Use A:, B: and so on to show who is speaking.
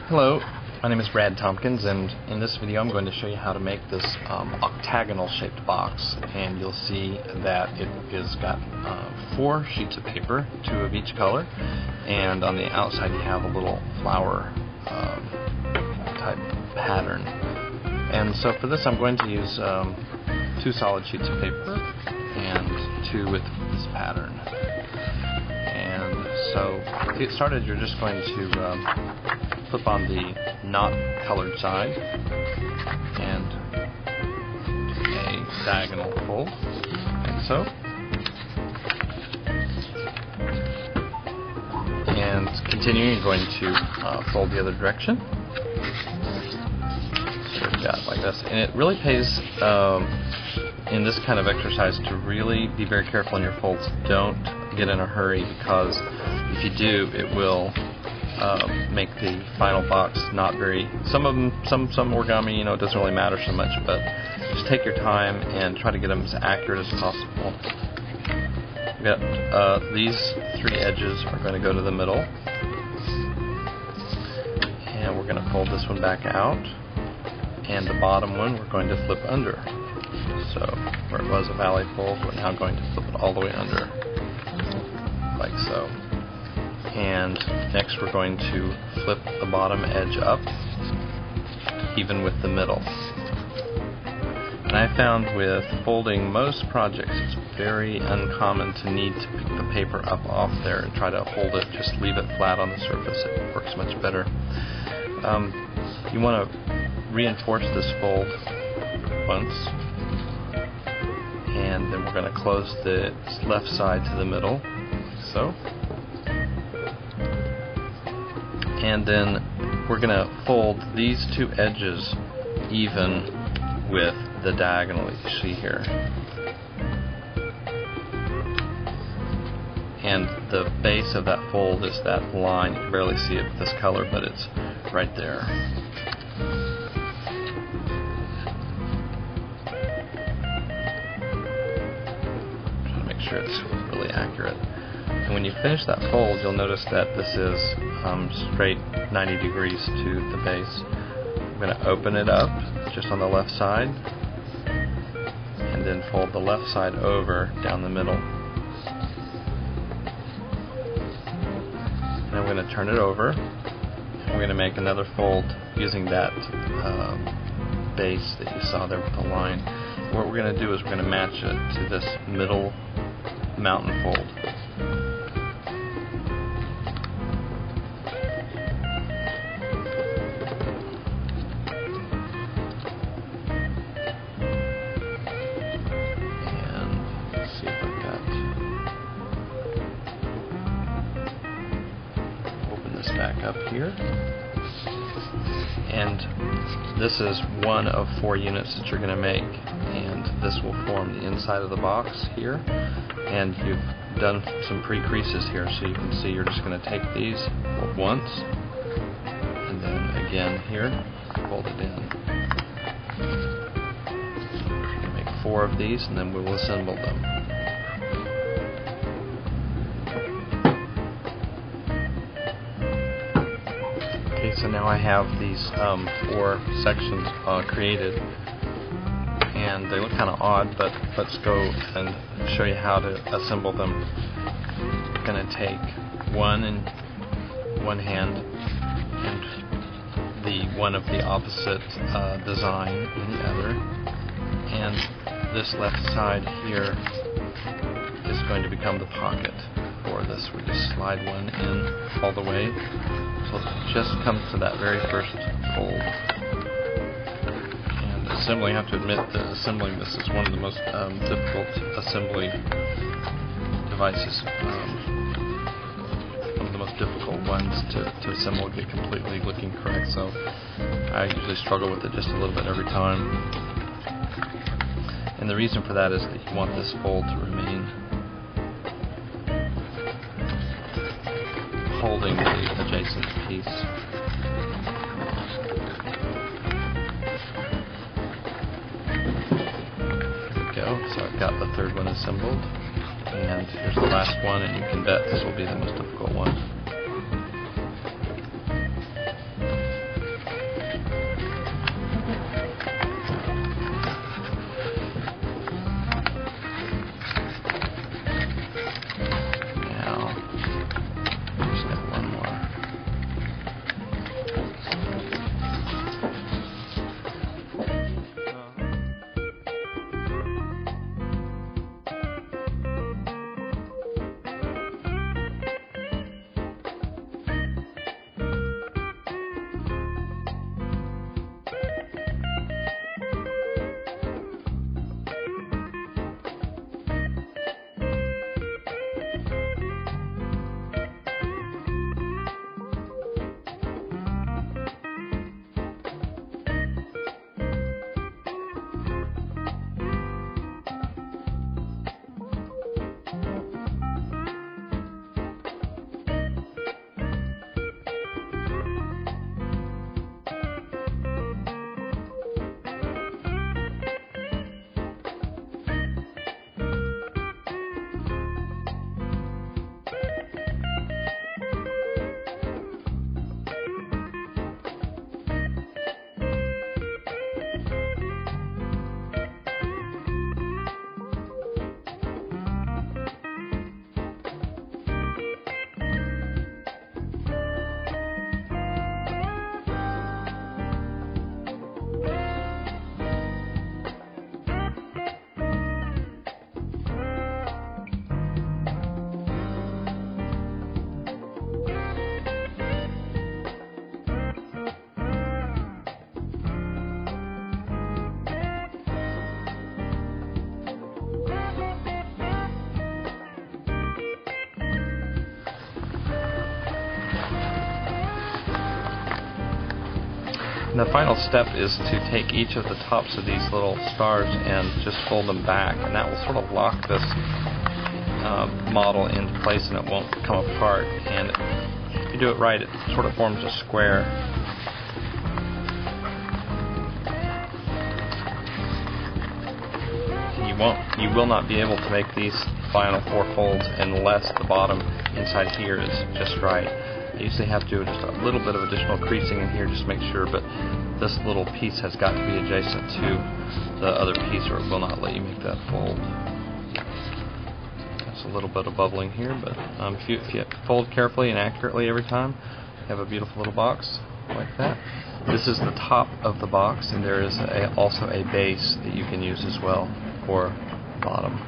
A: Hello, my name is Brad Tompkins, and in this video I'm going to show you how to make this octagonal shaped box. And you'll see that it has got 4 sheets of paper, 2 of each color, and on the outside you have a little flower type pattern. And so for this I'm going to use 2 solid sheets of paper and 2 with this pattern. And so to get started, you're just going to flip on the not colored side and a diagonal fold, like so. And continuing, you're going to fold the other direction. So we've got like this, and it really pays in this kind of exercise to really be very careful in your folds. Don't get in a hurry, because if you do, it will make the final box not very. Some origami, it doesn't really matter so much, but just take your time and try to get them as accurate as possible. We've got these 3 edges are going to go to the middle, and we're going to fold this one back out, and the bottom one we're going to flip under. So where it was a valley fold, we're now going to flip it all the way under, like so. And next we're going to flip the bottom edge up, even with the middle. And I found with folding most projects, it's very uncommon to need to pick the paper up off there and try to hold it. Just leave it flat on the surface. It works much better. You want to reinforce this fold once, and then we're going to close the left side to the middle, so. And then we're going to fold these 2 edges even with the diagonal you see here. And the base of that fold is that line. You can barely see it with this color, but it's right there. Trying to make sure it's really accurate. And when you finish that fold, you'll notice that this is straight 90 degrees to the base. I'm going to open it up just on the left side, and then fold the left side over down the middle. And I'm going to turn it over, and we're going to make another fold using that base that you saw there with the line. What we're going to do is we're going to match it to this middle mountain fold. Back up here, and this is one of 4 units that you're going to make, and this will form the inside of the box here. And you've done some pre-creases here, so you can see you're just going to take these, fold once, and then again here, fold it in. We're going to make 4 of these, and then we will assemble them. So now I have these 4 sections created, and they look kind of odd, but let's go and show you how to assemble them. I'm going to take one in one hand and the one of the opposite design in the other, and this left side here is going to become the pocket for this. We just slide one in all the way. So it just comes to that very first fold. And assembling, I have to admit that assembling this is one of the most difficult assembly devices. One of the most difficult ones to assemble, get completely looking correct. So I usually struggle with it just a little bit every time. And the reason for that is that you want this fold to remain holding the adjacent piece. There we go. So I've got the 3rd one assembled, and here's the last one, and you can bet this will be the most difficult one. And the final step is to take each of the tops of these little stars and just fold them back, and that will sort of lock this model into place and it won't come apart. And if you do it right, it sort of forms a square. You will not be able to make these final 4 folds unless the bottom inside here is just right. I usually have to do just a little bit of additional creasing in here just to make sure, but this little piece has got to be adjacent to the other piece or it will not let you make that fold. That's a little bit of bubbling here, but if you fold carefully and accurately every time, you have a beautiful little box like that. This is the top of the box, and there is also a base that you can use as well for bottom.